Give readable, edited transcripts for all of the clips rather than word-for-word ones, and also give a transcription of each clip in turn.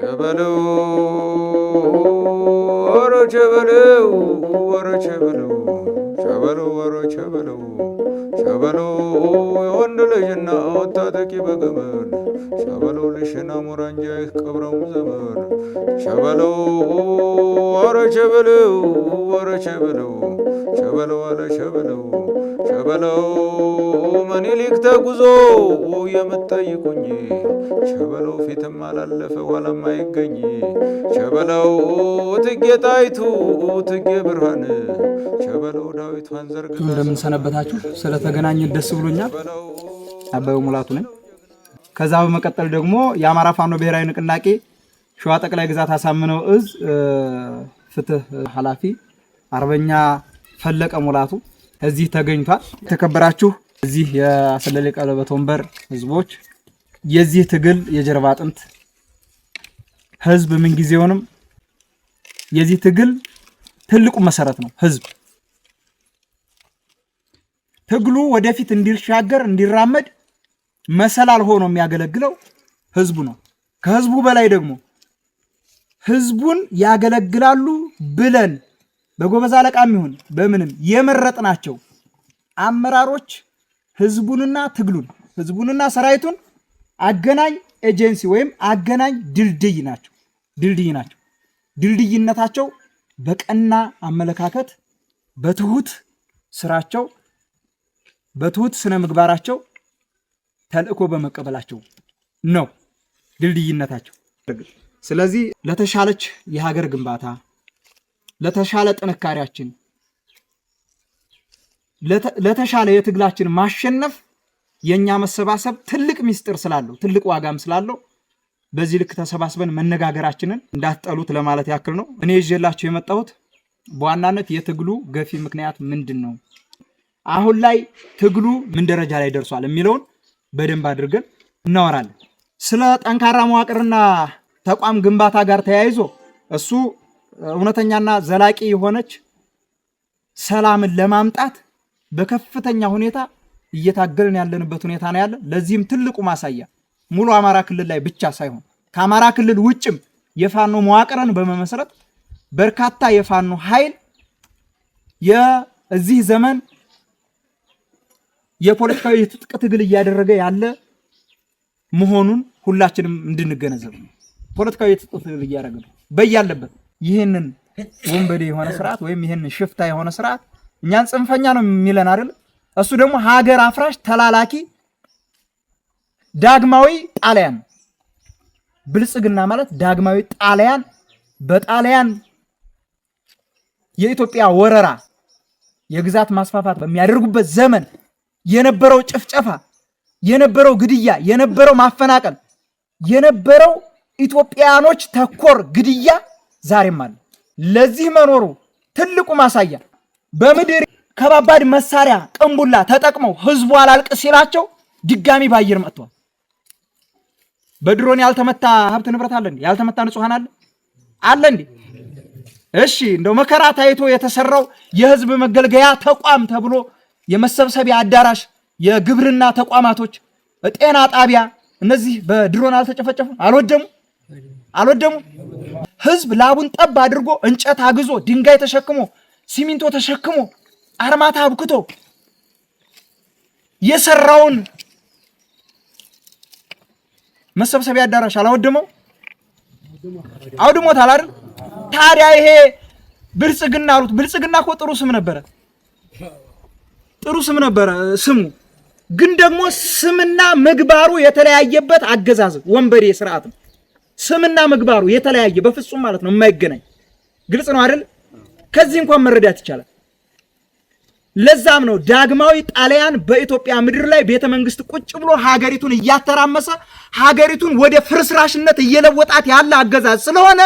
ቸበለው ወረ ቸበለው ወረ ቸበለው ቸበለው ወረ ቸበለው ቸበለው የወንድ ልጅና ወታጠቂ በገመድ ቸበለው ልሽና ሙራንጃ ቀብረው ዘመን ቸበለው ወረ ቸበለው ወረ ቸበለው ቸበለው አለ ቸበለው ቸበለው ምኒልክ ተጉዞ የምትጠይቁኝ ቸበለው ፊትም አላለፈ ኋላም አይገኝ ቸበለው እቴጌ ጣይቱ እቴጌ ብርሃን ቸበለው ዳዊቷን ዘርግታ እንደምን ሰነበታችሁ? ስለተገናኘን ደስ ብሎኛል። አበበ ሙላቱ ነኝ። ከዛ በመቀጠል ደግሞ የአማራ ፋኖ ብሔራዊ ንቅናቄ ሸዋ ጠቅላይ ግዛት አሳምነው እዝ ፍትህ ኃላፊ አርበኛ ፈለቀ ሙላቱ እዚህ ተገኝቷል። ተከበራችሁ እዚህ የአሰለሌ ቀለበት ወንበር ህዝቦች የዚህ ትግል የጀርባ አጥንት ህዝብ ምን ጊዜውንም የዚህ ትግል ትልቁ መሰረት ነው። ህዝብ ትግሉ ወደፊት እንዲሻገር እንዲራመድ መሰላል ሆኖ የሚያገለግለው ህዝቡ ነው። ከህዝቡ በላይ ደግሞ ህዝቡን ያገለግላሉ ብለን በጎበዝ አለቃም ይሁን በምንም የመረጥናቸው አመራሮች ህዝቡንና ትግሉን ህዝቡንና ሰራዊቱን አገናኝ ኤጀንሲ ወይም አገናኝ ድልድይ ናቸው። ድልድይነታቸው በቀና አመለካከት፣ በትሁት ስራቸው፣ በትሁት ስነ ምግባራቸው፣ ተልእኮ በመቀበላቸው ነው ድልድይነታቸው። ስለዚህ ለተሻለች የሀገር ግንባታ፣ ለተሻለ ጥንካሬያችን፣ ለተሻለ የትግላችን ማሸነፍ የኛ መሰባሰብ ትልቅ ሚስጥር ስላለው ትልቅ ዋጋም ስላለው በዚህ ልክ ተሰባስበን መነጋገራችንን እንዳትጠሉት ለማለት ያክል ነው። እኔ ይዤላችሁ የመጣሁት በዋናነት የትግሉ ገፊ ምክንያት ምንድነው፣ አሁን ላይ ትግሉ ምን ደረጃ ላይ ደርሷል የሚለውን በደንብ አድርገን እናወራለን። ስለ ጠንካራ መዋቅርና ተቋም ግንባታ ጋር ተያይዞ እሱ እውነተኛና ዘላቂ የሆነች ሰላምን ለማምጣት በከፍተኛ ሁኔታ እየታገልን ያለንበት ሁኔታ ነው ያለ። ለዚህም ትልቁ ማሳያ ሙሉ አማራ ክልል ላይ ብቻ ሳይሆን ከአማራ ክልል ውጭም የፋኖ መዋቅርን በመመስረት በርካታ የፋኖ ኃይል የዚህ ዘመን የፖለቲካዊ ትጥቅ ትግል እያደረገ ያለ መሆኑን ሁላችንም እንድንገነዘብ ነው። ፖለቲካዊ ትጥቅ ትግል እያደረገ ነው በያለበት። ይህንን ወንበዴ የሆነ ስርዓት ወይም ይህንን ሽፍታ የሆነ ስርዓት እኛን ጽንፈኛ ነው የሚለን አይደል? እሱ ደግሞ ሀገር አፍራሽ ተላላኪ ዳግማዊ ጣሊያን። ብልጽግና ማለት ዳግማዊ ጣሊያን በጣሊያን የኢትዮጵያ ወረራ የግዛት ማስፋፋት በሚያደርጉበት ዘመን የነበረው ጭፍጨፋ፣ የነበረው ግድያ፣ የነበረው ማፈናቀል፣ የነበረው ኢትዮጵያኖች ተኮር ግድያ ዛሬም አለ። ለዚህ መኖሩ ትልቁ ማሳያ በምድር ከባባድ መሳሪያ ቅንቡላ ተጠቅመው ህዝቡ አላልቅ ሲላቸው ድጋሚ ባየር መጥቷል። በድሮን ያልተመታ ሀብት ንብረት አለ እንዴ? ያልተመታ ንጹሃን አለ እንዴ? እሺ እንደው መከራ ታይቶ የተሰራው የህዝብ መገልገያ ተቋም ተብሎ የመሰብሰቢያ አዳራሽ፣ የግብርና ተቋማቶች፣ ጤና ጣቢያ እነዚህ በድሮን አልተጨፈጨፉም? አልወደሙ? ህዝብ ላቡን ጠብ አድርጎ እንጨት አግዞ ድንጋይ ተሸክሞ ሲሚንቶ ተሸክሞ አርማታ አብክቶ የሰራውን መሰብሰቢያ አዳራሽ አላወደመው? አውድሞታል አይደል? ታዲያ ይሄ ብልጽግና አሉት። ብልጽግና እኮ ጥሩ ስም ነበረ ስሙ። ግን ደግሞ ስምና ምግባሩ የተለያየበት አገዛዝ ወንበዴ ስርዓት ነው። ስምና ምግባሩ የተለያየ በፍጹም ማለት ነው የማይገናኝ። ግልጽ ነው አይደል? ከዚህ እንኳን መረዳት ይቻላል። ለዛም ነው ዳግማዊ ጣሊያን በኢትዮጵያ ምድር ላይ ቤተ መንግስት ቁጭ ብሎ ሀገሪቱን እያተራመሰ ሀገሪቱን ወደ ፍርስራሽነት እየለወጣት ያለ አገዛዝ ስለሆነ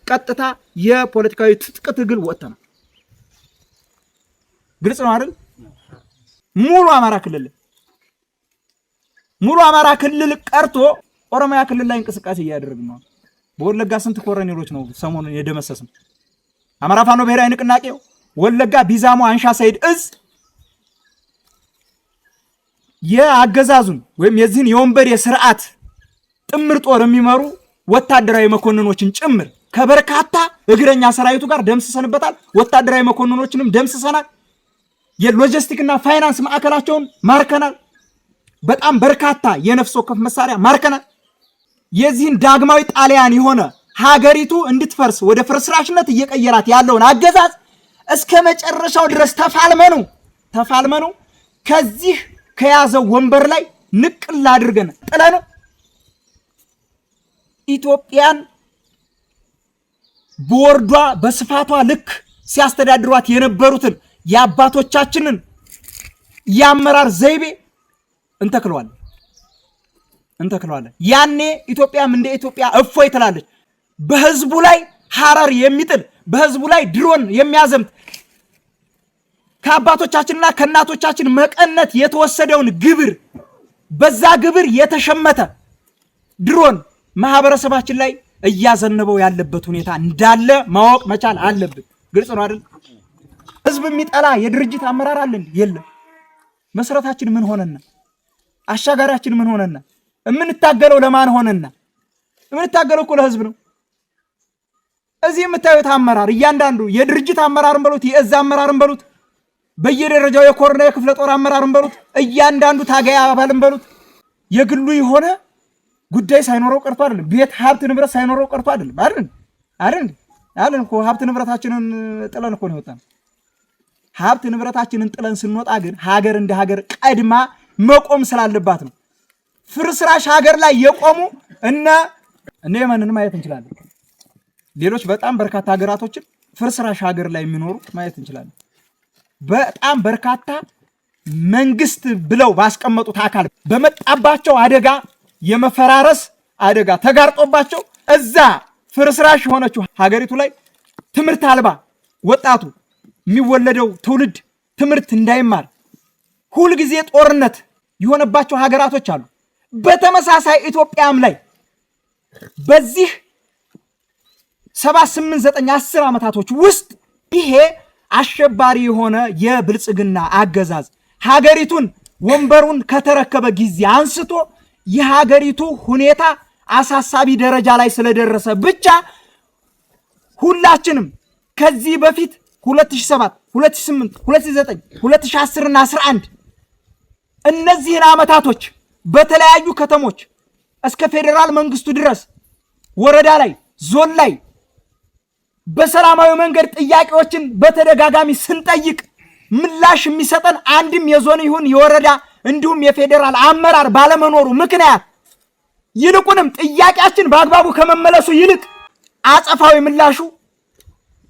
ቀጥታ የፖለቲካዊ ትጥቅ ትግል ወጥተናል። ግልጽ ነው አይደል? ሙሉ አማራ ክልል ቀርቶ ኦሮሚያ ክልል ላይ እንቅስቃሴ እያደረግን ነው። በወለጋ ስንት ኮረኔሎች ነው ሰሞኑን የደመሰስን? አማራ ፋኖ ብሔራዊ ንቅናቄው ወለጋ ቢዛሞ አንሻ ሰይድ እዝ የአገዛዙን ወይም የዚህን የወንበዴ ስርዓት ጥምር ጦር የሚመሩ ወታደራዊ መኮንኖችን ጭምር ከበርካታ እግረኛ ሰራዊቱ ጋር ደምስሰንበታል። ወታደራዊ መኮንኖችንም ደምስሰናል። የሎጂስቲክና ፋይናንስ ማዕከላቸውን ማርከናል። በጣም በርካታ የነፍስ ወከፍ መሳሪያ ማርከናል። የዚህን ዳግማዊ ጣሊያን የሆነ ሀገሪቱ እንድትፈርስ ወደ ፍርስራሽነት እየቀየራት ያለውን አገዛዝ እስከ መጨረሻው ድረስ ተፋልመኑ ከዚህ ከያዘው ወንበር ላይ ንቅል አድርገን ጥለኑ ኢትዮጵያን በወርዷ በስፋቷ ልክ ሲያስተዳድሯት የነበሩትን የአባቶቻችንን የአመራር ዘይቤ እንተክለዋለን። ያኔ ኢትዮጵያም እንደ ኢትዮጵያ እፎይ ትላለች። በህዝቡ ላይ ሐረር የሚጥል በህዝቡ ላይ ድሮን የሚያዘምት ከአባቶቻችንና ከእናቶቻችን መቀነት የተወሰደውን ግብር በዛ ግብር የተሸመተ ድሮን ማህበረሰባችን ላይ እያዘነበው ያለበት ሁኔታ እንዳለ ማወቅ መቻል አለብን። ግልጽ ነው አይደል? ህዝብ የሚጠላ የድርጅት አመራር አለ እንዴ? የለም። መሰረታችን ምን ሆነና? አሻጋሪያችን ምን ሆነና? የምንታገለው ለማን ሆነና? የምንታገለው እኮ ለህዝብ ነው። እዚህ የምታዩት አመራር እያንዳንዱ የድርጅት አመራርን በሉት የእዝ አመራርን በሉት በየደረጃው የኮርና የክፍለ ጦር አመራርን በሉት እያንዳንዱ ታጋይ አባልን በሉት የግሉ የሆነ ጉዳይ ሳይኖረው ቀርቶ አይደለም። ቤት ሀብት ንብረት ሳይኖረው ቀርቶ አይደለም። አይደል እኮ ሀብት ንብረታችንን ጥለን እኮ ነው የወጣነው። ሀብት ንብረታችንን ጥለን ስንወጣ ግን ሀገር እንደ ሀገር ቀድማ መቆም ስላለባት ነው። ፍርስራሽ ሀገር ላይ የቆሙ እነ የማንን ማየት እንችላለን። ሌሎች በጣም በርካታ ሀገራቶችን ፍርስራሽ ሀገር ላይ የሚኖሩ ማየት እንችላለን። በጣም በርካታ መንግስት ብለው ባስቀመጡት አካል በመጣባቸው አደጋ የመፈራረስ አደጋ ተጋርጦባቸው እዛ ፍርስራሽ የሆነችው ሀገሪቱ ላይ ትምህርት አልባ ወጣቱ የሚወለደው ትውልድ ትምህርት እንዳይማር ሁልጊዜ ጦርነት የሆነባቸው ሀገራቶች አሉ። በተመሳሳይ ኢትዮጵያም ላይ በዚህ 7 8 9 10 ዓመታቶች ውስጥ ይሄ አሸባሪ የሆነ የብልጽግና አገዛዝ ሀገሪቱን ወንበሩን ከተረከበ ጊዜ አንስቶ የሀገሪቱ ሁኔታ አሳሳቢ ደረጃ ላይ ስለደረሰ ብቻ ሁላችንም ከዚህ በፊት 2007 2008 2009 2010 እና 11 እነዚህን ዓመታቶች በተለያዩ ከተሞች እስከ ፌዴራል መንግስቱ ድረስ ወረዳ ላይ ዞን ላይ በሰላማዊ መንገድ ጥያቄዎችን በተደጋጋሚ ስንጠይቅ ምላሽ የሚሰጠን አንድም የዞን ይሁን የወረዳ እንዲሁም የፌዴራል አመራር ባለመኖሩ ምክንያት ይልቁንም ጥያቄያችን በአግባቡ ከመመለሱ ይልቅ አጸፋዊ ምላሹ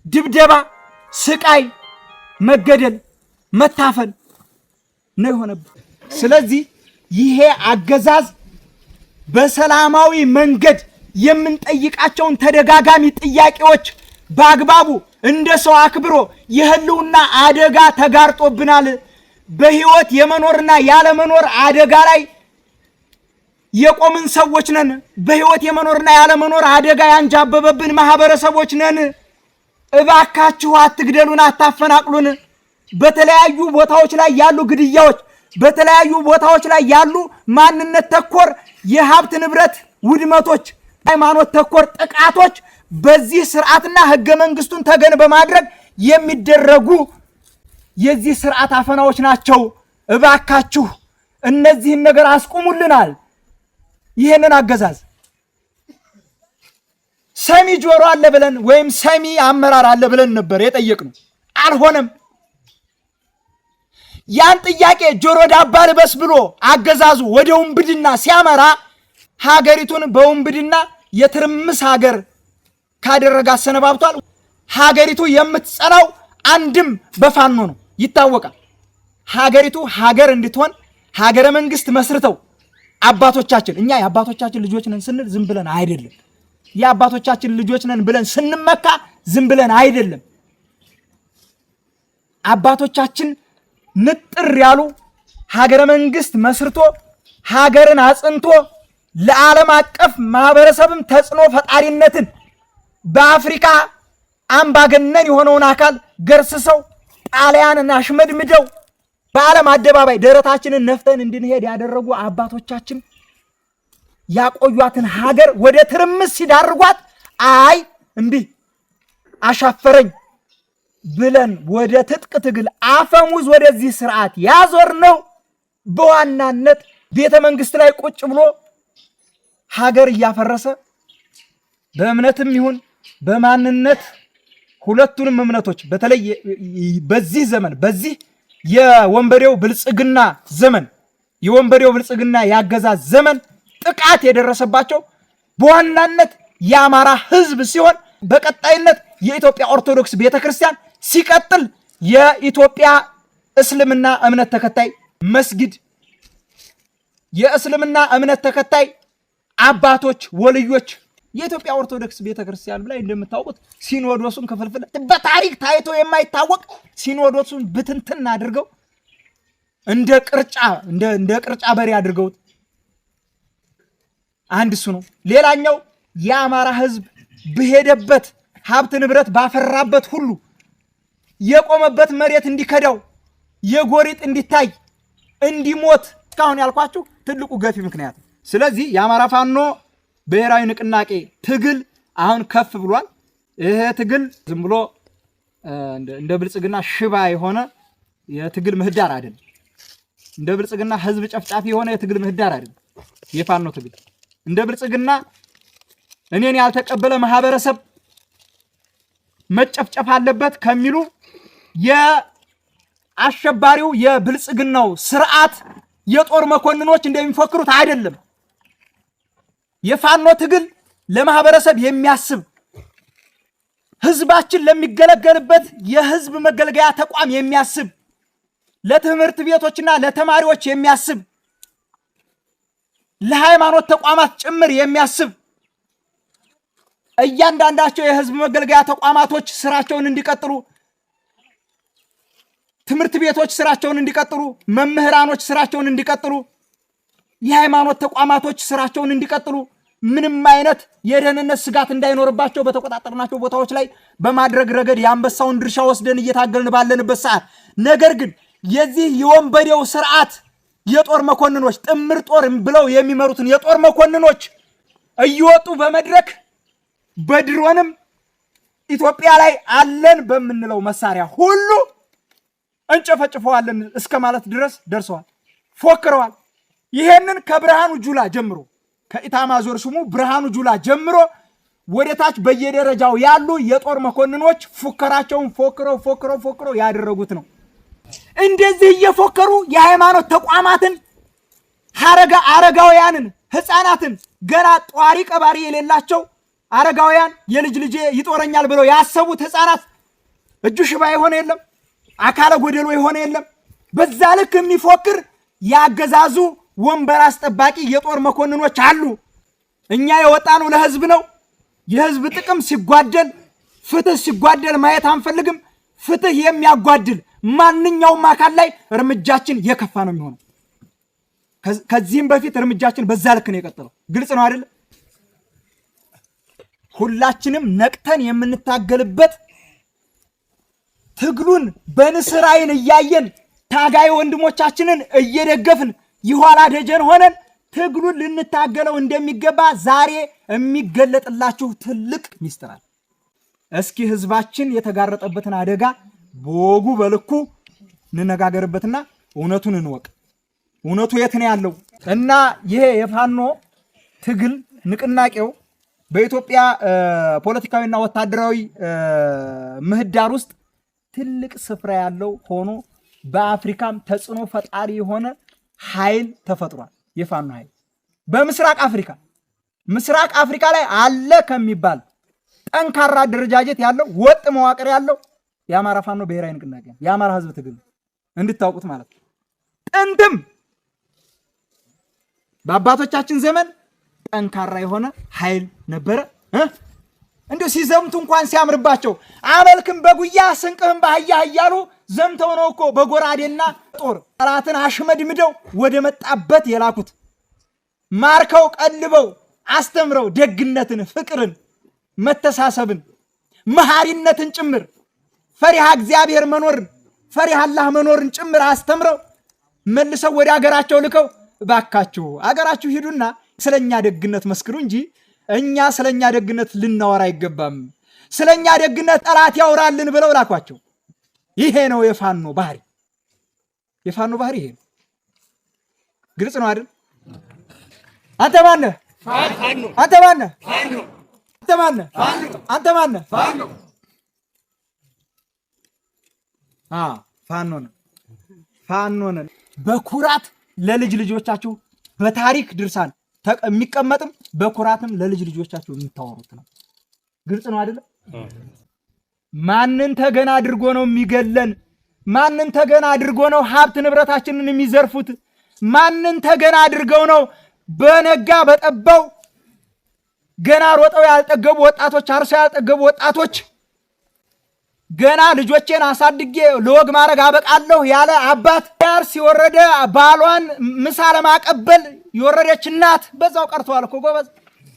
ድብደባ፣ ስቃይ፣ መገደል፣ መታፈን ነው የሆነበት። ስለዚህ ይሄ አገዛዝ በሰላማዊ መንገድ የምንጠይቃቸውን ተደጋጋሚ ጥያቄዎች በአግባቡ እንደ ሰው አክብሮ የህልውና አደጋ ተጋርጦብናል። በህይወት የመኖርና ያለመኖር አደጋ ላይ የቆምን ሰዎች ነን። በህይወት የመኖርና ያለመኖር አደጋ ያንጃበበብን ማህበረሰቦች ነን። እባካችሁ አትግደሉን፣ አታፈናቅሉን። በተለያዩ ቦታዎች ላይ ያሉ ግድያዎች፣ በተለያዩ ቦታዎች ላይ ያሉ ማንነት ተኮር የሀብት ንብረት ውድመቶች፣ ሃይማኖት ተኮር ጥቃቶች በዚህ ስርዓትና ህገ መንግስቱን ተገን በማድረግ የሚደረጉ የዚህ ስርዓት አፈናዎች ናቸው። እባካችሁ እነዚህን ነገር አስቁሙልናል። ይሄንን አገዛዝ ሰሚ ጆሮ አለ ብለን ወይም ሰሚ አመራር አለ ብለን ነበር የጠየቅነው። አልሆነም። ያን ጥያቄ ጆሮ ዳባ ልበስ ብሎ አገዛዙ ወደ ውንብድና ሲያመራ ሀገሪቱን በውንብድና የትርምስ ሀገር ካደረጋ ሰነባብቷል። ሀገሪቱ የምትጸናው አንድም በፋኖ ነው ይታወቃል። ሀገሪቱ ሀገር እንድትሆን ሀገረ መንግስት መስርተው አባቶቻችን እኛ የአባቶቻችን ልጆች ነን ስንል ዝም ብለን አይደለም። የአባቶቻችን ልጆች ነን ብለን ስንመካ ዝም ብለን አይደለም። አባቶቻችን ንጥር ያሉ ሀገረ መንግስት መስርቶ ሀገርን አጽንቶ ለዓለም አቀፍ ማህበረሰብም ተጽዕኖ ፈጣሪነትን በአፍሪካ አምባገነን የሆነውን አካል ገርስሰው ጣሊያንን አሽመድምደው በዓለም አደባባይ ደረታችንን ነፍተን እንድንሄድ ያደረጉ አባቶቻችን ያቆዩአትን ሀገር ወደ ትርምስ ሲዳርጓት አይ እንዲህ አሻፈረኝ ብለን ወደ ትጥቅ ትግል አፈሙዝ ወደዚህ ስርዓት ያዞር ነው በዋናነት ቤተ መንግስት ላይ ቁጭ ብሎ ሀገር እያፈረሰ በእምነትም ይሁን በማንነት ሁለቱንም እምነቶች በተለይ በዚህ ዘመን በዚህ የወንበዴው ብልጽግና ዘመን የወንበዴው ብልጽግና ያገዛዝ ዘመን ጥቃት የደረሰባቸው በዋናነት የአማራ ህዝብ ሲሆን በቀጣይነት የኢትዮጵያ ኦርቶዶክስ ቤተክርስቲያን ሲቀጥል የኢትዮጵያ እስልምና እምነት ተከታይ መስጊድ የእስልምና እምነት ተከታይ አባቶች ወልዮች የኢትዮጵያ ኦርቶዶክስ ቤተክርስቲያን ላይ እንደምታውቁት ሲኖዶሱን ክፍልፍል በታሪክ ታይቶ የማይታወቅ ሲኖዶሱን ብትንትን አድርገው እንደ ቅርጫ በሬ አድርገው አንድ እሱ ነው። ሌላኛው የአማራ ህዝብ በሄደበት ሀብት ንብረት ባፈራበት ሁሉ የቆመበት መሬት እንዲከዳው የጎሪጥ እንዲታይ እንዲሞት እስካሁን ያልኳችሁ ትልቁ ገፊ ምክንያት። ስለዚህ የአማራ ፋኖ ብሔራዊ ንቅናቄ ትግል አሁን ከፍ ብሏል። ይሄ ትግል ዝም ብሎ እንደ ብልጽግና ሽባ የሆነ የትግል ምህዳር አይደለም። እንደ ብልጽግና ህዝብ ጨፍጫፊ የሆነ የትግል ምህዳር አይደለም። የፋኖ ትግል እንደ ብልጽግና እኔን ያልተቀበለ ማህበረሰብ መጨፍጨፍ አለበት ከሚሉ የአሸባሪው የብልጽግናው ስርዓት የጦር መኮንኖች እንደሚፎክሩት አይደለም። የፋኖ ትግል ለማህበረሰብ የሚያስብ ህዝባችን ለሚገለገልበት የህዝብ መገልገያ ተቋም የሚያስብ ለትምህርት ቤቶችና ለተማሪዎች የሚያስብ ለሃይማኖት ተቋማት ጭምር የሚያስብ እያንዳንዳቸው የህዝብ መገልገያ ተቋማቶች ስራቸውን እንዲቀጥሉ፣ ትምህርት ቤቶች ስራቸውን እንዲቀጥሉ፣ መምህራኖች ስራቸውን እንዲቀጥሉ፣ የሃይማኖት ተቋማቶች ስራቸውን እንዲቀጥሉ፣ ምንም አይነት የደህንነት ስጋት እንዳይኖርባቸው በተቆጣጠርናቸው ቦታዎች ላይ በማድረግ ረገድ የአንበሳውን ድርሻ ወስደን እየታገልን ባለንበት ሰዓት ነገር ግን የዚህ የወንበዴው ስርዓት የጦር መኮንኖች ጥምር ጦር ብለው የሚመሩትን የጦር መኮንኖች እየወጡ በመድረክ በድሮንም ኢትዮጵያ ላይ አለን በምንለው መሳሪያ ሁሉ እንጨፈጭፈዋለን እስከ ማለት ድረስ ደርሰዋል፣ ፎክረዋል። ይሄንን ከብርሃኑ ጁላ ጀምሮ ከኢታማዦር ሹሙ ብርሃኑ ጁላ ጀምሮ ወደታች በየደረጃው ያሉ የጦር መኮንኖች ፉከራቸውን ፎክረው ያደረጉት ነው። እንደዚህ እየፎከሩ የሃይማኖት ተቋማትን አረጋውያንን ህፃናትን ገና ጧሪ ቀባሪ የሌላቸው አረጋውያን የልጅ ልጄ ይጦረኛል ብለው ያሰቡት ህፃናት እጁ ሽባ የሆነ የለም፣ አካለ ጎደሎ የሆነ የለም። በዛ ልክ የሚፎክር ያገዛዙ ወንበር አስጠባቂ የጦር መኮንኖች አሉ። እኛ የወጣነው ለህዝብ ነው። የህዝብ ጥቅም ሲጓደል፣ ፍትህ ሲጓደል ማየት አንፈልግም። ፍትህ የሚያጓድል ማንኛውም አካል ላይ እርምጃችን የከፋ ነው የሚሆነው። ከዚህም በፊት እርምጃችን በዛ ልክ ነው የቀጠለው። ግልጽ ነው አይደል? ሁላችንም ነቅተን የምንታገልበት ትግሉን በንስር አይን እያየን ታጋይ ወንድሞቻችንን እየደገፍን የኋላ ደጀን ሆነን ትግሉን ልንታገለው እንደሚገባ ዛሬ የሚገለጥላችሁ ትልቅ ሚስጥር አለ። እስኪ ህዝባችን የተጋረጠበትን አደጋ በወጉ በልኩ እንነጋገርበትና እውነቱን እንወቅ። እውነቱ የት ነው ያለው? እና ይሄ የፋኖ ትግል ንቅናቄው በኢትዮጵያ ፖለቲካዊና ወታደራዊ ምህዳር ውስጥ ትልቅ ስፍራ ያለው ሆኖ በአፍሪካም ተጽዕኖ ፈጣሪ የሆነ ኃይል ተፈጥሯል። የፋኖ ኃይል በምስራቅ አፍሪካ ላይ አለ ከሚባል ጠንካራ አደረጃጀት ያለው ወጥ መዋቅር ያለው የአማራ ፋኖ ብሔራዊ ንቅናቄ የአማራ ህዝብ ትግል እንድታውቁት ማለት ነው። ጥንትም በአባቶቻችን ዘመን ጠንካራ የሆነ ኃይል ነበረ። እንዲሁ ሲዘምቱ እንኳን ሲያምርባቸው አመልክም በጉያ ስንቅህም በአህያ እያሉ ዘምተው ነው እኮ በጎራዴና ጦር ጠላትን አሽመድምደው ወደ መጣበት የላኩት። ማርከው ቀልበው አስተምረው ደግነትን፣ ፍቅርን፣ መተሳሰብን፣ መሐሪነትን ጭምር ፈሪሃ እግዚአብሔር መኖርን ፈሪሃ አላህ መኖርን ጭምር አስተምረው መልሰው ወደ አገራቸው ልከው ባካችሁ አገራችሁ ሂዱና ስለኛ ደግነት መስክሩ እንጂ እኛ ስለኛ ደግነት ልናወራ አይገባም። ስለኛ ደግነት ጠላት ያወራልን ብለው ላኳቸው። ይሄ ነው የፋኖ ባህሪ። የፋኖ ባህሪ ይሄ ነው። ግልጽ ነው አይደል? አንተ ማነህ? አንተ ማነህ? አንተ ማነህ? አንተ ማነህ? ፋኖ ነን። ፋኖ ነን። በኩራት ለልጅ ልጆቻችሁ በታሪክ ድርሳን የሚቀመጥም በኩራትም ለልጅ ልጆቻችሁ የምታወሩት ነው። ግልጽ ነው አይደል? ማንን ተገና አድርጎ ነው የሚገለን? ማንን ተገና አድርጎ ነው ሀብት ንብረታችንን የሚዘርፉት? ማንን ተገና አድርገው ነው በነጋ በጠባው ገና ሮጠው ያልጠገቡ ወጣቶች፣ አርሰው ያልጠገቡ ወጣቶች ገና ልጆቼን አሳድጌ ለወግ ማድረግ አበቃለሁ ያለ አባት ጋር ሲወረደ ባሏን ምሳ ለማቀበል የወረደች እናት በዛው ቀርተዋል እኮ ጎበዝ።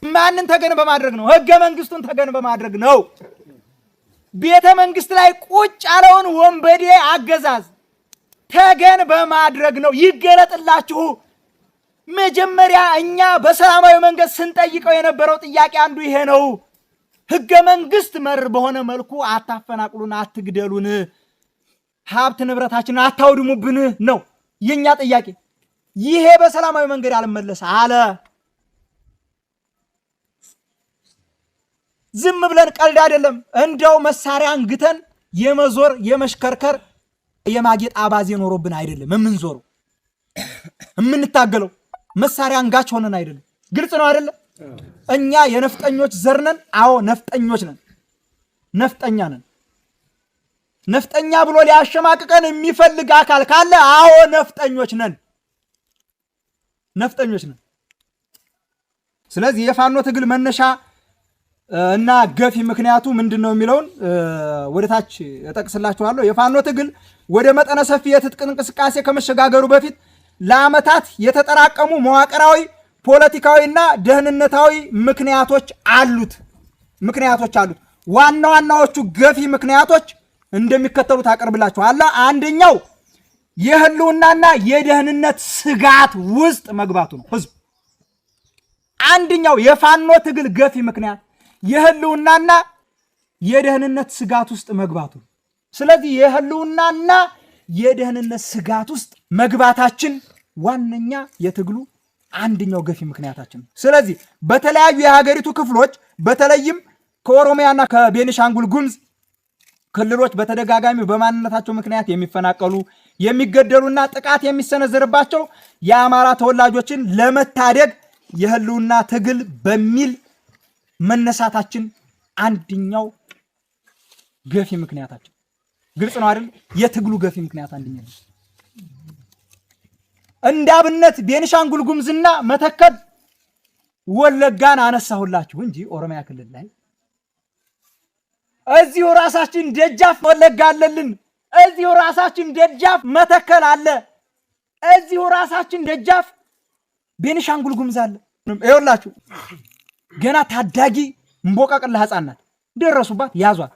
ማንን ተገን በማድረግ ነው? ህገ መንግስቱን ተገን በማድረግ ነው። ቤተ መንግስት ላይ ቁጭ ያለውን ወንበዴ አገዛዝ ተገን በማድረግ ነው። ይገለጥላችሁ። መጀመሪያ እኛ በሰላማዊ መንገድ ስንጠይቀው የነበረው ጥያቄ አንዱ ይሄ ነው። ህገ መንግስት መር በሆነ መልኩ አታፈናቅሉን፣ አትግደሉን፣ ሀብት ንብረታችንን አታውድሙብን ነው የኛ ጥያቄ። ይሄ በሰላማዊ መንገድ አልመለስ አለ። ዝም ብለን ቀልድ አይደለም። እንደው መሳሪያ አንግተን የመዞር የመሽከርከር የማጌጥ አባዜ ኖሮብን አይደለም የምንዞረው የምንታገለው። መሳሪያ አንጋች ሆነን አይደለም። ግልጽ ነው አይደለም? እኛ የነፍጠኞች ዘር ነን። አዎ ነፍጠኞች ነን። ነፍጠኛ ነን። ነፍጠኛ ብሎ ሊያሸማቅቀን የሚፈልግ አካል ካለ አዎ ነፍጠኞች ነን። ነፍጠኞች ነን። ስለዚህ የፋኖ ትግል መነሻ እና ገፊ ምክንያቱ ምንድነው የሚለውን ወደታች እጠቅስላችኋለሁ። የፋኖ ትግል ወደ መጠነ ሰፊ የትጥቅ እንቅስቃሴ ከመሸጋገሩ በፊት ለዓመታት የተጠራቀሙ መዋቅራዊ ፖለቲካዊና ደህንነታዊ ምክንያቶች አሉት። ዋና ዋናዎቹ ገፊ ምክንያቶች እንደሚከተሉት አቀርብላችኋለሁ። አንደኛው የህልውናና የደህንነት ስጋት ውስጥ መግባቱ ነው። ህዝብ አንደኛው የፋኖ ትግል ገፊ ምክንያት የህልውናና የደህንነት ስጋት ውስጥ መግባቱ ነው። ስለዚህ የህልውናና የደህንነት ስጋት ውስጥ መግባታችን ዋነኛ የትግሉ አንደኛው ገፊ ምክንያታችን ነው። ስለዚህ በተለያዩ የሀገሪቱ ክፍሎች በተለይም ከኦሮሚያና ከቤኒሻንጉል ጉሙዝ ክልሎች በተደጋጋሚ በማንነታቸው ምክንያት የሚፈናቀሉ የሚገደሉና ጥቃት የሚሰነዘርባቸው የአማራ ተወላጆችን ለመታደግ የህልውና ትግል በሚል መነሳታችን አንደኛው ገፊ ምክንያታችን። ግልጽ ነው አይደል? የትግሉ ገፊ ምክንያት አንደኛው እንዳብነት ቤኒሻንጉል ጉሙዝና መተከል ወለጋን አነሳሁላችሁ እንጂ ኦሮሚያ ክልል ላይ እዚሁ ራሳችን ደጃፍ ወለጋ አለልን። እዚሁ ራሳችን ደጃፍ መተከል አለ። እዚሁ ራሳችን ደጃፍ ቤኒሻንጉል ጉሙዝ አለ። ይኸውላችሁ ገና ታዳጊ እምቦቃቅላ ህፃናት ደረሱባት፣ ያዟት።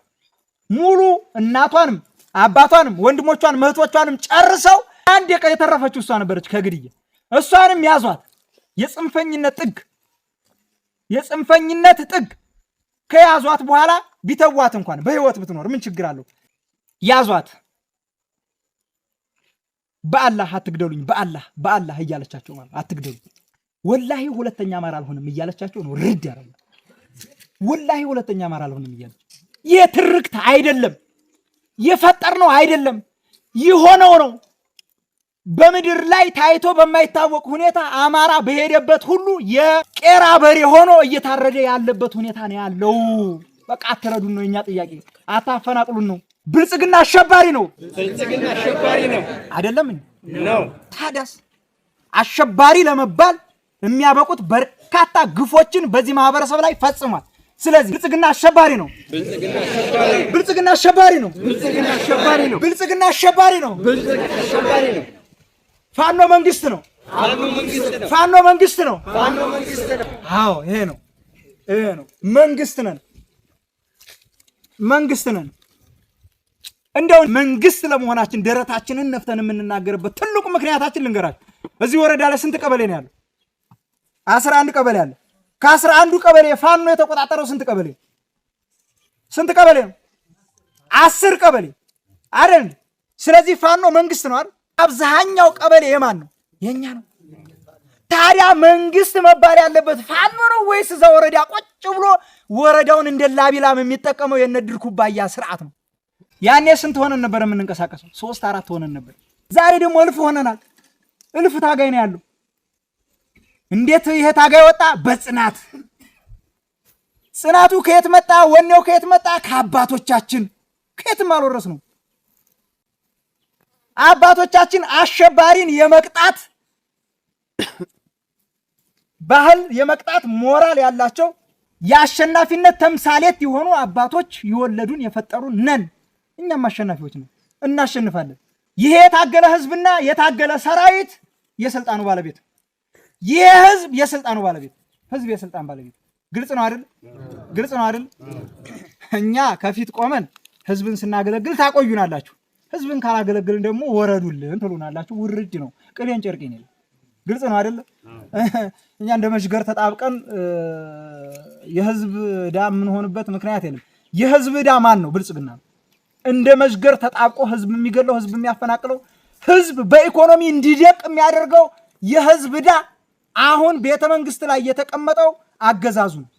ሙሉ እናቷንም አባቷንም ወንድሞቿንም እህቶቿንም ጨርሰው አንድ የቀ የተረፈችው እሷ ነበረች ከግድያ። እሷንም ያዟት። የጽንፈኝነት ጥግ ከያዟት በኋላ ቢተዋት እንኳን በህይወት ብትኖር ምን ችግር አለው? ያዟት። በአላህ አትግደሉኝ፣ በአላህ እያለቻቸው ማለት አትግደሉኝ፣ ወላሂ ሁለተኛ አማራ አልሆንም እያለቻቸው ነው። ርድ ያረጋ ወላሂ ሁለተኛ አማራ አልሆንም እያለች የትርክት አይደለም የፈጠርነው አይደለም ይሆነው ነው። በምድር ላይ ታይቶ በማይታወቅ ሁኔታ አማራ በሄደበት ሁሉ የቄራ በሬ ሆኖ እየታረደ ያለበት ሁኔታ ነው ያለው። በቃ አትረዱን ነው የኛ ጥያቄ፣ አታፈናቅሉን ነው። ብልጽግና አሸባሪ ነው አይደለም ነው። ታዲያስ አሸባሪ ለመባል የሚያበቁት በርካታ ግፎችን በዚህ ማህበረሰብ ላይ ፈጽሟል። ስለዚህ ብልጽግና አሸባሪ ነው። ብልጽግና አሸባሪ ነው። ብልጽግና አሸባሪ ነው። ፋኖ መንግስት ነው። ፋኖ መንግስት ነው። አዎ ይሄ ነው። መንግስት ነን። እንደው መንግስት ለመሆናችን ደረታችንን ነፍተን የምንናገርበት ትልቁ ምክንያታችን ልንገራችሁ። እዚህ ወረዳ ላይ ስንት ቀበሌ ነው ያለው? 11 ቀበሌ አለ። ከ11ዱ ቀበሌ ፋኖ የተቆጣጠረው ስንት ቀበሌ ነው? 10 ቀበሌ አይደል? ስለዚህ ፋኖ መንግስት ነው አይደል? አብዛኛው ቀበሌ የማን ነው? የኛ ነው። ታዲያ መንግስት መባል ያለበት ፋኖ ነው ወይስ እዛ ወረዳ ቁጭ ብሎ ወረዳውን እንደ ላቢላም የሚጠቀመው የነድር ኩባያ ስርዓት ነው? ያኔ ስንት ሆነን ነበር የምንንቀሳቀሰው? 3-4 ሆነን ነበር። ዛሬ ደግሞ እልፍ ሆነናል። እልፍ ታጋይ ነው ያለው። እንዴት ይሄ ታጋይ ወጣ? በጽናት። ጽናቱ ከየት መጣ? ወኔው ከየት መጣ? ከአባቶቻችን። ከየትም አልወረስ ነው። አባቶቻችን አሸባሪን የመቅጣት ባህል የመቅጣት ሞራል ያላቸው የአሸናፊነት ተምሳሌት የሆኑ አባቶች የወለዱን የፈጠሩን ነን። እኛም አሸናፊዎች ነን፣ እናሸንፋለን። ይሄ የታገለ ህዝብና የታገለ ሰራዊት የስልጣኑ ባለቤት፣ ይሄ ህዝብ የስልጣኑ ባለቤት፣ ህዝብ የስልጣን ባለቤት። ግልጽ ነው አይደል? ግልጽ ነው አይደል? እኛ ከፊት ቆመን ህዝብን ስናገለግል ታቆዩናላችሁ። ህዝብን ካላገለግልን ደግሞ ወረዱልን ትሉናላችሁ። ውርድ ነው፣ ቅሌን ጨርቄን ነው። ግልጽ ነው አይደል? እኛ እንደ መሽገር ተጣብቀን የህዝብ ዕዳ የምንሆንበት ምክንያት የለም። የህዝብ ዕዳ ማን ነው? ብልጽግና ነው። እንደ መሽገር ተጣብቆ ህዝብ የሚገለው፣ ህዝብ የሚያፈናቅለው፣ ህዝብ በኢኮኖሚ እንዲደቅ የሚያደርገው የህዝብ ዕዳ አሁን ቤተ መንግስት ላይ የተቀመጠው አገዛዙ ነው።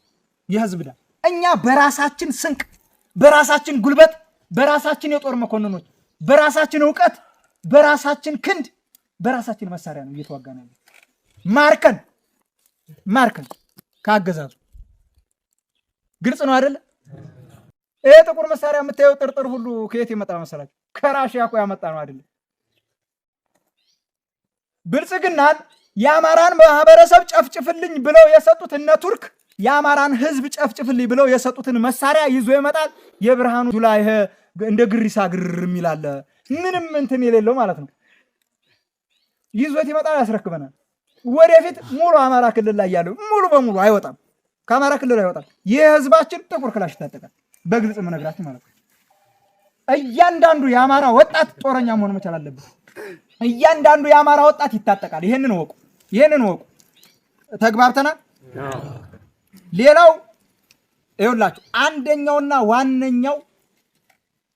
የህዝብ ዕዳ እኛ በራሳችን ስንቅ፣ በራሳችን ጉልበት፣ በራሳችን የጦር መኮንኖች፣ በራሳችን ዕውቀት፣ በራሳችን ክንድ፣ በራሳችን መሳሪያ ነው እየተዋጋን ያለው። ማርከን ካገዛዙ። ግልጽ ነው አይደለ? ይሄ ጥቁር መሳሪያ የምታየው ጥርጥር ሁሉ ከየት የመጣ መሰላችሁ? ከራሽያ እኮ ያመጣ ነው አይደለ? ብልጽግናን የአማራን ማህበረሰብ ጨፍጭፍልኝ ብለው የሰጡት እነ ቱርክ የአማራን ህዝብ ጨፍጭፍልኝ ብለው የሰጡትን መሳሪያ ይዞ ይመጣል። የብርሃኑ ጁላ ይሄ እንደ ግሪሳ ግርር የሚላለ ምንም እንትን የሌለው ማለት ነው። ይዞት ይመጣል፣ ያስረክበናል። ወደፊት ሙሉ አማራ ክልል ላይ ያለው ሙሉ በሙሉ አይወጣም፣ ከአማራ ክልል አይወጣም። ይህ ህዝባችን ጥቁር ክላሽ ይታጠቃል። በግልጽ የምነግራችሁ ማለት ነው። እያንዳንዱ የአማራ ወጣት ጦረኛ መሆን መቻል አለበት። እያንዳንዱ የአማራ ወጣት ይታጠቃል። ይሄንን ወቁ፣ ይሄንን ወቁ። ተግባብተናል። ሌላው ይኸውላችሁ አንደኛውና ዋነኛው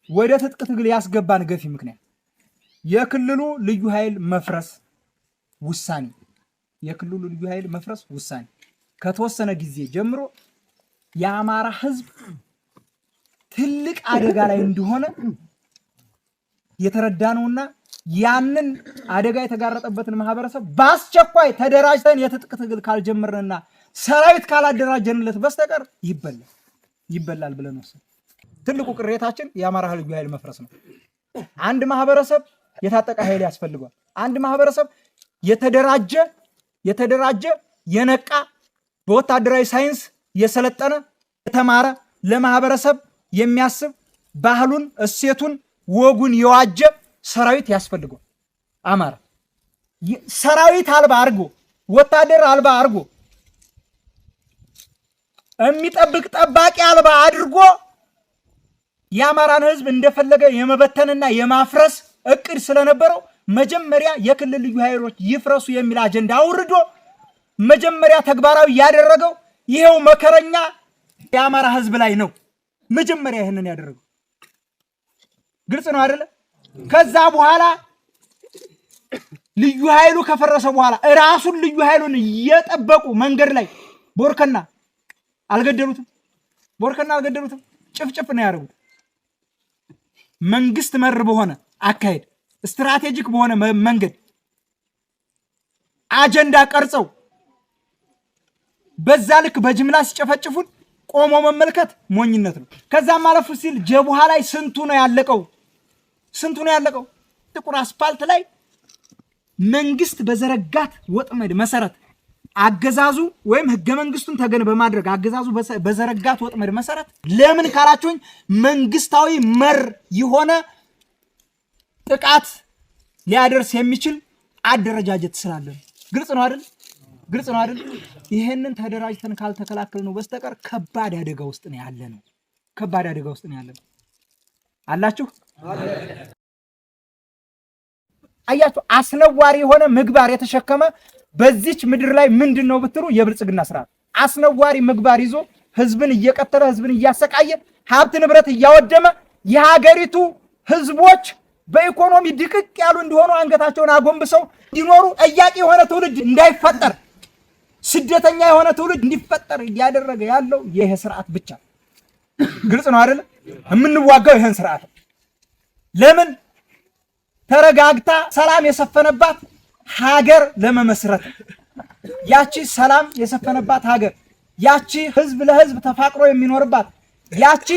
ወደ ትጥቅ ትግል ያስገባን ገፊ ምክንያት የክልሉ ልዩ ኃይል መፍረስ ውሳኔ፣ የክልሉ ልዩ ኃይል መፍረስ ውሳኔ ከተወሰነ ጊዜ ጀምሮ የአማራ ህዝብ ትልቅ አደጋ ላይ እንደሆነ የተረዳነውና ያንን አደጋ የተጋረጠበትን ማህበረሰብ በአስቸኳይ ተደራጅተን የትጥቅ ትግል ካልጀመርንና ሰራዊት ካላደራጀንለት በስተቀር ይበላል ብለን ወሰን። ትልቁ ቅሬታችን የአማራ ልዩ ኃይል መፍረስ ነው። አንድ ማህበረሰብ የታጠቀ ኃይል ያስፈልገዋል። አንድ ማህበረሰብ የተደራጀ የነቃ በወታደራዊ ሳይንስ የሰለጠነ የተማረ ለማህበረሰብ የሚያስብ ባህሉን፣ እሴቱን፣ ወጉን የዋጀ ሰራዊት ያስፈልገዋል። አማራ ሰራዊት አልባ አድርጎ ወታደር አልባ አድርጎ የሚጠብቅ ጠባቂ አልባ አድርጎ የአማራን ህዝብ እንደፈለገ የመበተንና የማፍረስ እቅድ ስለነበረው መጀመሪያ የክልል ልዩ ኃይሎች ይፍረሱ የሚል አጀንዳ አውርዶ መጀመሪያ ተግባራዊ ያደረገው ይሄው መከረኛ የአማራ ህዝብ ላይ ነው። መጀመሪያ ይሄንን ያደረገው ግልጽ ነው አይደለ? ከዛ በኋላ ልዩ ኃይሉ ከፈረሰ በኋላ ራሱን ልዩ ኃይሉን እየጠበቁ መንገድ ላይ ቦርከና አልገደሉትም። ጭፍጭፍ ነው ያደረጉት። መንግስት መር በሆነ አካሄድ ስትራቴጂክ በሆነ መንገድ አጀንዳ ቀርጸው በዛ ልክ በጅምላ ሲጨፈጭፉን ቆሞ መመልከት ሞኝነት ነው። ከዛም ማለፍ ሲል ጀቡሃ ላይ ስንቱ ነው ያለቀው? ጥቁር አስፓልት ላይ መንግስት በዘረጋት ወጥመድ መሰረት አገዛዙ ወይም ህገ መንግስቱን ተገን በማድረግ አገዛዙ በዘረጋት ወጥመድ መሰረት ለምን ካላችሁኝ መንግስታዊ መር የሆነ ጥቃት ሊያደርስ የሚችል አደረጃጀት ስላለ ግልጽ ነው አይደል? ይሄንን ተደራጅተን ካልተከላከልነው በስተቀር ከባድ አደጋ ውስጥ ነው ያለነው። አላችሁ አያችሁ አስነዋሪ የሆነ ምግባር የተሸከመ በዚች ምድር ላይ ምንድነው ብትሉ የብልጽግና ስርዓት አስነዋሪ ምግባር ይዞ ህዝብን እየቀጠለ ህዝብን እያሰቃየ ሀብት ንብረት እያወደመ የሀገሪቱ ህዝቦች በኢኮኖሚ ድቅቅ ያሉ እንዲሆኑ አንገታቸውን አጎንብሰው እንዲኖሩ ጠያቂ የሆነ ትውልድ እንዳይፈጠር ስደተኛ የሆነ ትውልድ እንዲፈጠር እያደረገ ያለው ይሄ ስርዓት ብቻ። ግልጽ ነው አይደል? የምንዋጋው ይሄን ስርዓት ለምን ተረጋግታ ሰላም የሰፈነባት ሀገር ለመመስረት ያቺ ሰላም የሰፈነባት ሀገር ያቺ ህዝብ ለህዝብ ተፋቅሮ የሚኖርባት ያቺ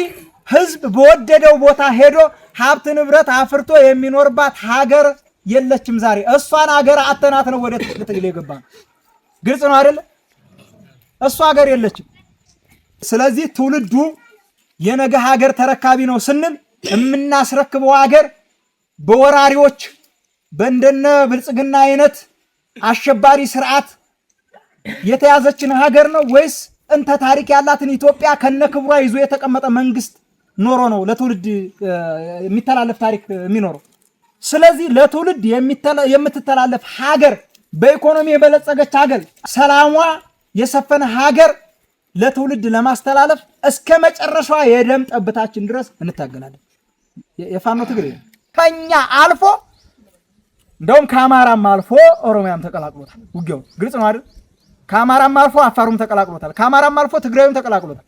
ህዝብ በወደደው ቦታ ሄዶ ሀብት ንብረት አፍርቶ የሚኖርባት ሀገር የለችም ዛሬ። እሷን ሀገር አተናት ነው ወደ ትግል የገባ ነው። ግልጽ ነው አይደል? እሷ ሀገር የለችም። ስለዚህ ትውልዱ የነገ ሀገር ተረካቢ ነው ስንል የምናስረክበው ሀገር በወራሪዎች በእንደነ ብልጽግና አይነት አሸባሪ ስርዓት የተያዘችን ሀገር ነው ወይስ እንተ ታሪክ ያላትን ኢትዮጵያ ከነክብሯ ይዞ የተቀመጠ መንግስት ኖሮ ነው ለትውልድ የሚተላለፍ ታሪክ የሚኖረው? ስለዚህ ለትውልድ የምትተላለፍ ሀገር በኢኮኖሚ የበለጸገች ሀገር ሰላሟ የሰፈነ ሀገር ለትውልድ ለማስተላለፍ እስከ መጨረሻዋ የደም ጠብታችን ድረስ እንታገላለን። የፋኖ ትግል ከኛ አልፎ እንደውም ከአማራም አልፎ ኦሮሚያም ተቀላቅሎታል ውጊያው። ግልጽ ነው አይደል? ከአማራም አልፎ አፋሩም ተቀላቅሎታል። ከአማራም አልፎ ትግራዩም ተቀላቅሎታል።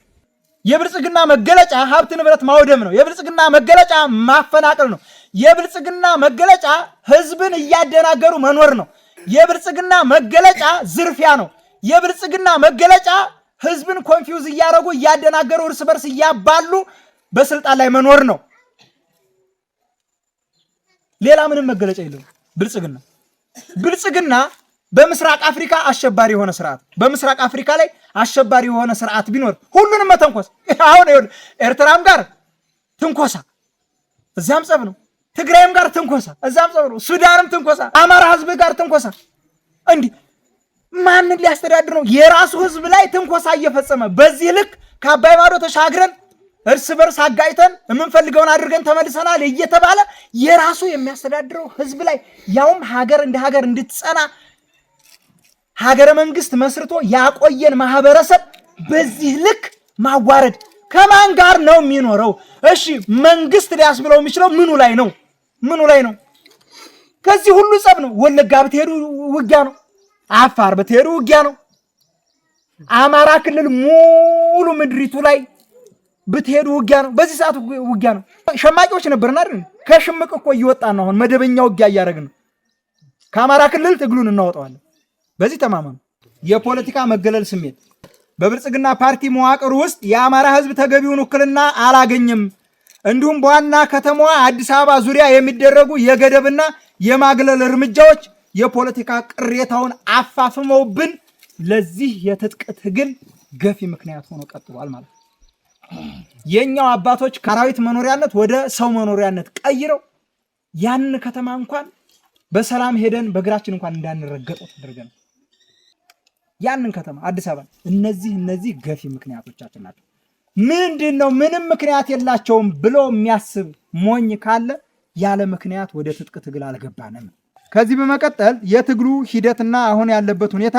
የብልጽግና መገለጫ ሀብት ንብረት ማውደም ነው። የብልጽግና መገለጫ ማፈናቀል ነው። የብልጽግና መገለጫ ህዝብን እያደናገሩ መኖር ነው። የብልጽግና መገለጫ ዝርፊያ ነው። የብልጽግና መገለጫ ህዝብን ኮንፊውዝ እያደረጉ እያደናገሩ እርስ በርስ እያባሉ በስልጣን ላይ መኖር ነው። ሌላ ምንም መገለጫ የለውም። ብልጽግና በምስራቅ አፍሪካ አሸባሪ የሆነ ስርዓት በምስራቅ አፍሪካ ላይ አሸባሪ የሆነ ስርዓት ቢኖር ሁሉንም መተንኮስ። አሁን ኤርትራም ጋር ትንኮሳ እዛም ጸብ ነው። ትግራይም ጋር ትንኮሳ እዛም ጸብ ነው። ሱዳንም ትንኮሳ፣ አማራ ህዝብ ጋር ትንኮሳ። እንዲህ ማንን ሊያስተዳድር ነው? የራሱ ህዝብ ላይ ትንኮሳ እየፈጸመ በዚህ ልክ ከአባይ ማዶ ተሻግረን እርስ በርስ አጋጭተን የምንፈልገውን አድርገን ተመልሰናል እየተባለ የራሱ የሚያስተዳድረው ህዝብ ላይ ያውም ሀገር እንደ ሀገር እንድትጸና ሀገረ መንግስት መስርቶ ያቆየን ማህበረሰብ በዚህ ልክ ማዋረድ ከማን ጋር ነው የሚኖረው? እሺ መንግስት ሊያስብለው የሚችለው ምኑ ላይ ነው? ከዚህ ሁሉ ጸብ ነው። ወለጋ ብትሄዱ ውጊያ ነው። አፋር ብትሄዱ ውጊያ ነው። አማራ ክልል ሙሉ ምድሪቱ ላይ ብትሄዱ ውጊያ ነው። በዚህ ሰዓት ውጊያ ነው። ሸማቂዎች ነበርና አይደል? ከሽምቅ እኮ እየወጣን ነው። አሁን መደበኛ ውጊያ እያደረግን ነው። ከአማራ ክልል ትግሉን እናወጣዋለን። በዚህ ተማመኑ። የፖለቲካ መገለል ስሜት በብልጽግና ፓርቲ መዋቅር ውስጥ የአማራ ህዝብ ተገቢውን ውክልና አላገኘም። እንዲሁም በዋና ከተማዋ አዲስ አበባ ዙሪያ የሚደረጉ የገደብና የማግለል እርምጃዎች የፖለቲካ ቅሬታውን አፋፍመውብን ለዚህ የትጥቅ ትግል ገፊ ምክንያት ሆኖ ቀጥሏል ማለት ነው። የኛው አባቶች ከአራዊት መኖሪያነት ወደ ሰው መኖሪያነት ቀይረው ያንን ከተማ እንኳን በሰላም ሄደን በእግራችን እንኳን እንዳንረገጠው ተደርገን ያንን ከተማ አዲስ አበባ እነዚህ ገፊ ምክንያቶቻችን ናቸው። ምንድነው? ምንም ምክንያት የላቸውም ብሎ የሚያስብ ሞኝ ካለ ያለ ምክንያት ወደ ትጥቅ ትግል አልገባንም። ከዚህ በመቀጠል የትግሉ ሂደትና አሁን ያለበት ሁኔታ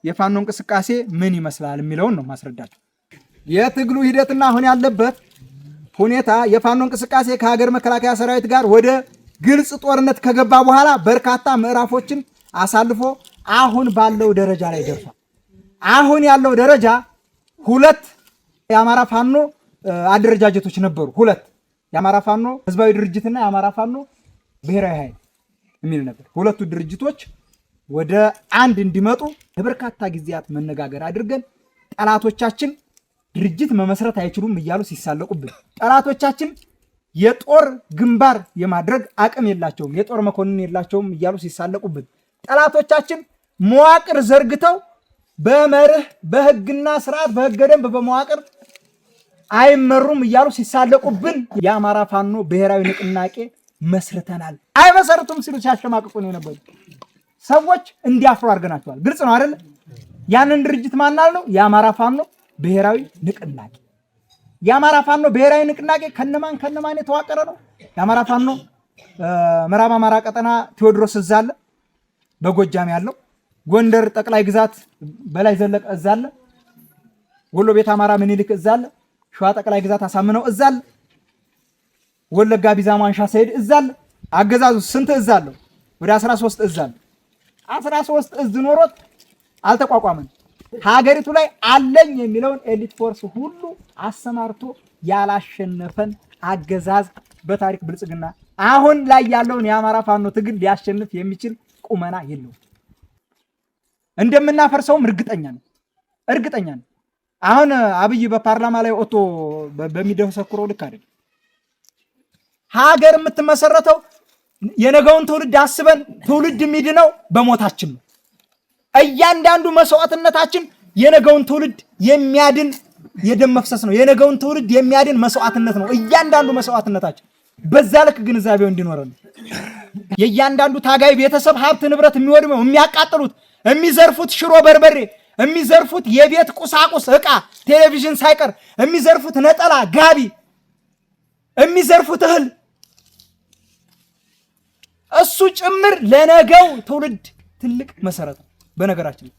የፋኖ እንቅስቃሴ ምን ይመስላል የሚለውን ነው ማስረዳቸው። የትግሉ ሂደትና አሁን ያለበት ሁኔታ የፋኖ እንቅስቃሴ ከሀገር መከላከያ ሰራዊት ጋር ወደ ግልጽ ጦርነት ከገባ በኋላ በርካታ ምዕራፎችን አሳልፎ አሁን ባለው ደረጃ ላይ ደርሷል። አሁን ያለው ደረጃ ሁለት የአማራ ፋኖ አደረጃጀቶች ነበሩ። ሁለት የአማራ ፋኖ ህዝባዊ ድርጅትና የአማራ ፋኖ ብሔራዊ ኃይል የሚል ነበር። ሁለቱ ድርጅቶች ወደ አንድ እንዲመጡ ለበርካታ ጊዜያት መነጋገር አድርገን ጠላቶቻችን ድርጅት መመስረት አይችሉም እያሉ ሲሳለቁብን፣ ጠላቶቻችን የጦር ግንባር የማድረግ አቅም የላቸውም፣ የጦር መኮንን የላቸውም እያሉ ሲሳለቁብን፣ ጠላቶቻችን መዋቅር ዘርግተው በመርህ በህግና ስርዓት በህገ ደንብ በመዋቅር አይመሩም እያሉ ሲሳለቁብን የአማራ ፋኖ ብሔራዊ ንቅናቄ መስርተናል። አይመሰርቱም ሲሉ ሲያሸማቅቁን የነበሩ ሰዎች እንዲያፍሩ አድርገናቸዋል። ግልጽ ነው አይደል? ያንን ድርጅት ማናል ነው? የአማራ ፋኖ ብሔራዊ ንቅናቄ። የአማራ ፋኖ ብሔራዊ ንቅናቄ ከነማን የተዋቀረ ነው? የአማራ ፋኖ ምዕራብ አማራ ቀጠና ቴዎድሮስ እዝ አለ፣ በጎጃም ያለው ጎንደር ጠቅላይ ግዛት በላይ ዘለቀ እዝ አለ፣ ወሎ ቤት አማራ ምኒልክ እዝ አለ፣ ሸዋ ጠቅላይ ግዛት አሳምነው እዝ አለ፣ ወለጋ ቢዛሞ አንሻ ሰይድ እዝ አለ። አገዛዙ ስንት እዝ አለው? ወደ 13 እዝ አለ። 13 እዝ ኖሮት አልተቋቋመም። ሀገሪቱ ላይ አለኝ የሚለውን ኤሊት ፎርስ ሁሉ አሰማርቶ ያላሸነፈን አገዛዝ በታሪክ ብልጽግና አሁን ላይ ያለውን የአማራ ፋኖ ትግል ሊያሸንፍ የሚችል ቁመና የለውም። እንደምናፈርሰውም እርግጠኛ ነው። አሁን አብይ በፓርላማ ላይ ወጥቶ በሚደሰኩረው ልክ አይደለም። ሀገር የምትመሰረተው የነገውን ትውልድ አስበን ትውልድ የሚድነው በሞታችን ነው። እያንዳንዱ መስዋዕትነታችን የነገውን ትውልድ የሚያድን የደም መፍሰስ ነው። የነገውን ትውልድ የሚያድን መስዋዕትነት ነው እያንዳንዱ መስዋዕትነታችን። በዛ ልክ ግንዛቤው እንዲኖረን የእያንዳንዱ ታጋይ ቤተሰብ ሀብት ንብረት የሚወድመው የሚያቃጥሉት፣ የሚዘርፉት ሽሮ በርበሬ፣ የሚዘርፉት የቤት ቁሳቁስ ዕቃ ቴሌቪዥን ሳይቀር፣ የሚዘርፉት ነጠላ ጋቢ፣ የሚዘርፉት እህል እሱ ጭምር ለነገው ትውልድ ትልቅ መሰረት ነው። በነገራችን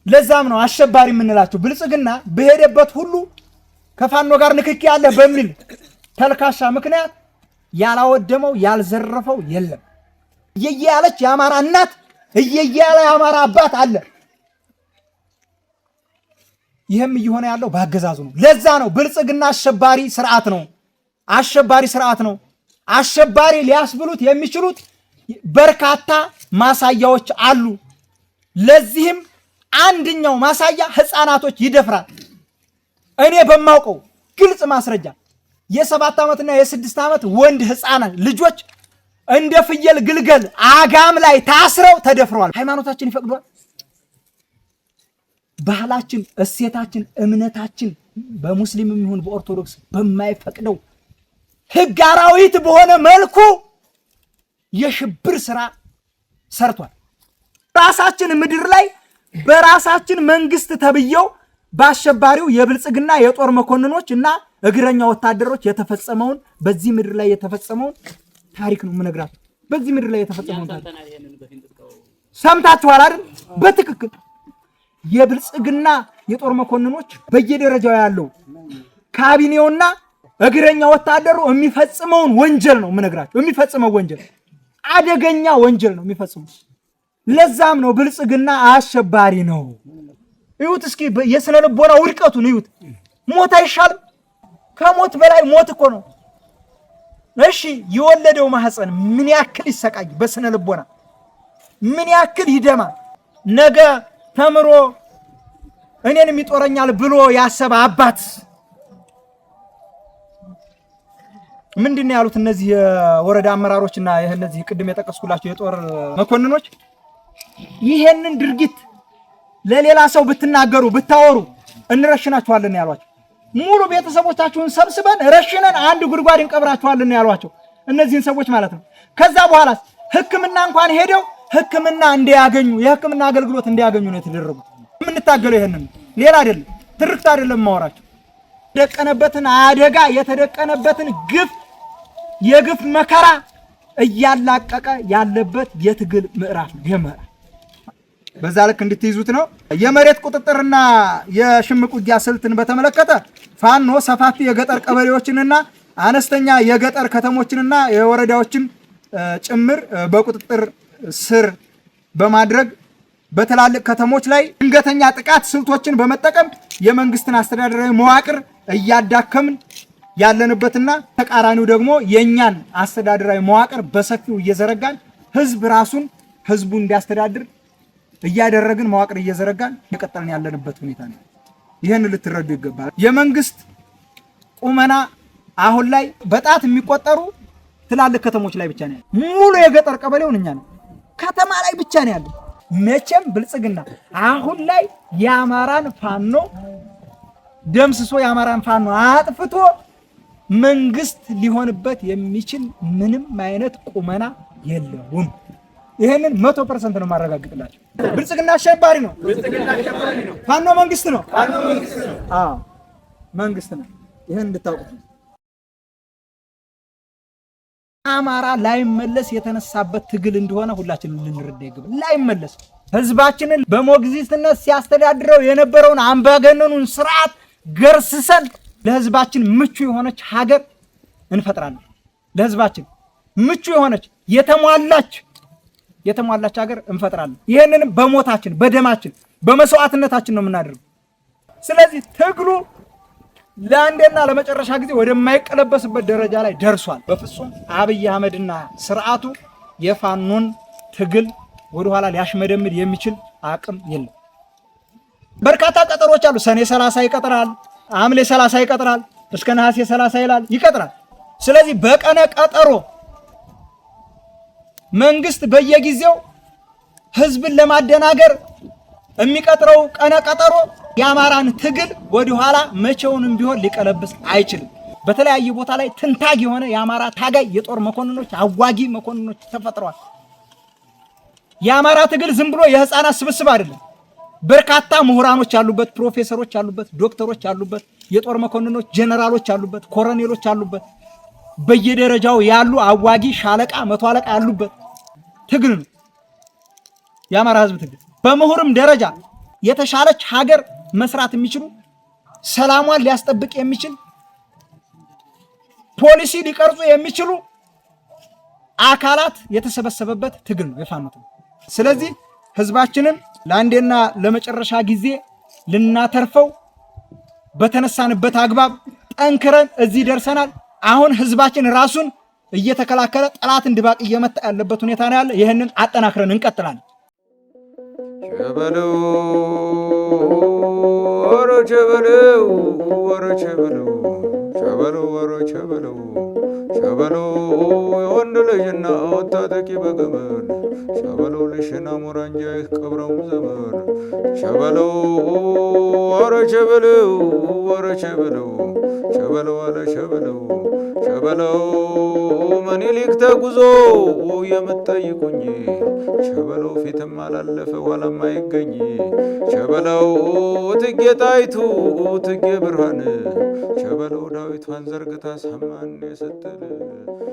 ለዛም ነው አሸባሪ የምንላቸው። ብልጽግና በሄደበት ሁሉ ከፋኖ ጋር ንክኪ ያለ በሚል ተልካሻ ምክንያት ያላወደመው ያልዘረፈው የለም። እየየ ያለች የአማራ እናት፣ እየየ ያለ የአማራ አባት አለ። ይህም እየሆነ ያለው በአገዛዙ ነው። ለዛ ነው ብልጽግና አሸባሪ ስርዓት ነው። አሸባሪ ሊያስብሉት የሚችሉት በርካታ ማሳያዎች አሉ። ለዚህም አንደኛው ማሳያ ህፃናቶች ይደፍራል። እኔ በማውቀው ግልጽ ማስረጃ የ7 ዓመትና የ6 ዓመት ወንድ ህፃናት ልጆች እንደ ፍየል ግልገል አጋም ላይ ታስረው ተደፍረዋል። ሃይማኖታችን ይፈቅዷል። ባህላችን፣ እሴታችን፣ እምነታችን በሙስሊምም ይሁን በኦርቶዶክስ በማይፈቅደው ህግ አራዊት በሆነ መልኩ የሽብር ስራ ሰርቷል። ራሳችን ምድር ላይ በራሳችን መንግስት ተብየው በአሸባሪው የብልጽግና የጦር መኮንኖች እና እግረኛ ወታደሮች የተፈጸመውን በዚህ ምድር ላይ የተፈጸመውን ታሪክ ነው የምነግራችሁ። በዚህ ምድር ላይ የተፈጸመውን ታሪክ ሰምታችኋል አይደል? በትክክል የብልጽግና የጦር መኮንኖች በየደረጃው ያለው ካቢኔውና እግረኛ ወታደሩ የሚፈጽመውን ወንጀል ነው የምነግራችሁ። የሚፈጽመው ወንጀል አደገኛ ወንጀል ነው የሚፈጽመው። ለዛም ነው ብልጽግና አሸባሪ ነው። ይሁት እስኪ የስነ ልቦና ውድቀቱን ይሁት። ሞት አይሻልም? ከሞት በላይ ሞት እኮ ነው። እሺ የወለደው ማህፀን ምን ያክል ይሰቃይ፣ በስነ ልቦና ምን ያክል ይደማ። ነገ ተምሮ እኔንም ይጦረኛል ብሎ ያሰበ አባት ምንድን ነው ያሉት? እነዚህ የወረዳ አመራሮችና እነዚህ ቅድም የጠቀስኩላቸው የጦር መኮንኖች ይሄንን ድርጊት ለሌላ ሰው ብትናገሩ ብታወሩ እንረሽናችኋለን ያሏቸው። ሙሉ ቤተሰቦቻችሁን ሰብስበን ረሽነን አንድ ጉድጓድ እንቀብራችኋለን ያሏቸው እነዚህን ሰዎች ማለት ነው። ከዛ በኋላ ሕክምና እንኳን ሄደው ሕክምና እንዲያገኙ የሕክምና አገልግሎት እንዲያገኙ ነው የተደረጉት። የምንታገለው ይሄንን ሌላ አይደለም፣ ትርክት አይደለም ማወራቸው። የተደቀነበትን አደጋ የተደቀነበትን ግፍ የግፍ መከራ እያላቀቀ ያለበት የትግል ምዕራፍ ነው። የምዕራፍ በዛ ልክ እንድትይዙት ነው። የመሬት ቁጥጥርና የሽምቅ ውጊያ ስልትን በተመለከተ ፋኖ ሰፋፊ የገጠር ቀበሌዎችንና አነስተኛ የገጠር ከተሞችንና የወረዳዎችን ጭምር በቁጥጥር ስር በማድረግ በትላልቅ ከተሞች ላይ ድንገተኛ ጥቃት ስልቶችን በመጠቀም የመንግስትን አስተዳደራዊ መዋቅር እያዳከምን ያለንበትና ተቃራኒው ደግሞ የኛን አስተዳደራዊ መዋቅር በሰፊው እየዘረጋን ህዝቡ እንዲያስተዳድር እያደረግን መዋቅር እየዘረጋን እየቀጠልን ያለንበት ሁኔታ ነው። ይሄን ልትረዱ ይገባል። የመንግስት ቁመና አሁን ላይ በጣት የሚቆጠሩ ትላልቅ ከተሞች ላይ ብቻ ነው ያለው። ሙሉ የገጠር ቀበሌውን እኛ ነው ከተማ ላይ ብቻ ነው ያለው። መቼም ብልጽግና አሁን ላይ የአማራን ፋኖ ደምስሶ የአማራን ፋኖ አጥፍቶ መንግስት ሊሆንበት የሚችል ምንም አይነት ቁመና የለውም። ይሄንን 100% ነው ማረጋግጥላችሁ። ብልጽግና አሸባሪ ነው። ፋኖ መንግስት ነው። አዎ መንግስት ነው። ይሄን እንድታውቁት አማራ ላይመለስ የተነሳበት ትግል እንደሆነ ሁላችንም ልንረዳ ይገባል። ላይመለስ ህዝባችንን በሞግዚትነት ሲያስተዳድረው የነበረውን አምባገነኑን ስርዓት ገርስሰን ለህዝባችን ምቹ የሆነች ሀገር እንፈጥራለን። ለህዝባችን ምቹ የሆነች የተሟላች ሀገር እንፈጥራለን። ይሄንንም በሞታችን፣ በደማችን፣ በመስዋዕትነታችን ነው የምናደርገው። ስለዚህ ትግሉ ለአንዴና ለመጨረሻ ጊዜ ወደማይቀለበስበት ደረጃ ላይ ደርሷል። በፍጹም አብይ አህመድና ስርዓቱ የፋኖን ትግል ወደኋላ ሊያሽመደምድ የሚችል አቅም የለም። በርካታ ቀጠሮች አሉ። ሰኔ 30 ይቀጥራል፣ ሐምሌ 30 ይቀጥራል፣ እስከ ነሐሴ 30 ይላል ይቀጥራል። ስለዚህ በቀነ ቀጠሮ መንግስት በየጊዜው ህዝብን ለማደናገር የሚቀጥረው ቀነ ቀጠሮ የአማራን ትግል ወደኋላ መቼውንም ቢሆን ሊቀለብስ አይችልም። በተለያየ ቦታ ላይ ትንታግ የሆነ የአማራ ታጋይ የጦር መኮንኖች፣ አዋጊ መኮንኖች ተፈጥረዋል። የአማራ ትግል ዝም ብሎ የህፃናት ስብስብ አይደለም። በርካታ ምሁራኖች ያሉበት፣ ፕሮፌሰሮች ያሉበት፣ ዶክተሮች ያሉበት፣ የጦር መኮንኖች፣ ጀነራሎች ያሉበት፣ ኮሎኔሎች ያሉበት፣ በየደረጃው ያሉ አዋጊ ሻለቃ፣ መቶ አለቃ ያሉበት ትግል ነው የአማራ ህዝብ ትግል። በምሁርም ደረጃ የተሻለች ሀገር መስራት የሚችሉ ሰላሟን ሊያስጠብቅ የሚችል ፖሊሲ ሊቀርጹ የሚችሉ አካላት የተሰበሰበበት ትግል ነው የፋኖ ትግል። ስለዚህ ህዝባችንን ለአንዴና ለመጨረሻ ጊዜ ልናተርፈው በተነሳንበት አግባብ ጠንክረን እዚህ ደርሰናል። አሁን ህዝባችን ራሱን እየተከላከለ ጠላትን ድባቅ እየመታ ያለበት ሁኔታ ነው ያለ። ይህንን አጠናክረን እንቀጥላለን። ቸበለው ወሮ ቸበለው ወሮ ቸበለው ቸበለው ወሮ ቸበለው ቸበለው የወንድ ልጅና ወታጠቂ በገመድ ቸበለው ልሽና ሙራንጃ ቀብረው ዘመን ቸበለው ወሮ ቸበለው ወሮ ቸበለው ቸበለው አለ ቸበለው ቸበለው ምኒልክ ተጉዞ የምትጠይቁኝ ቸበለው ፊትም አላለፈ ኋላም አይገኝ ቸበለው እቴጌ ጣይቱ እቴጌ ብርሃን ቸበለው ዳዊቷን ዘርግታ ሰማን የሰጠለ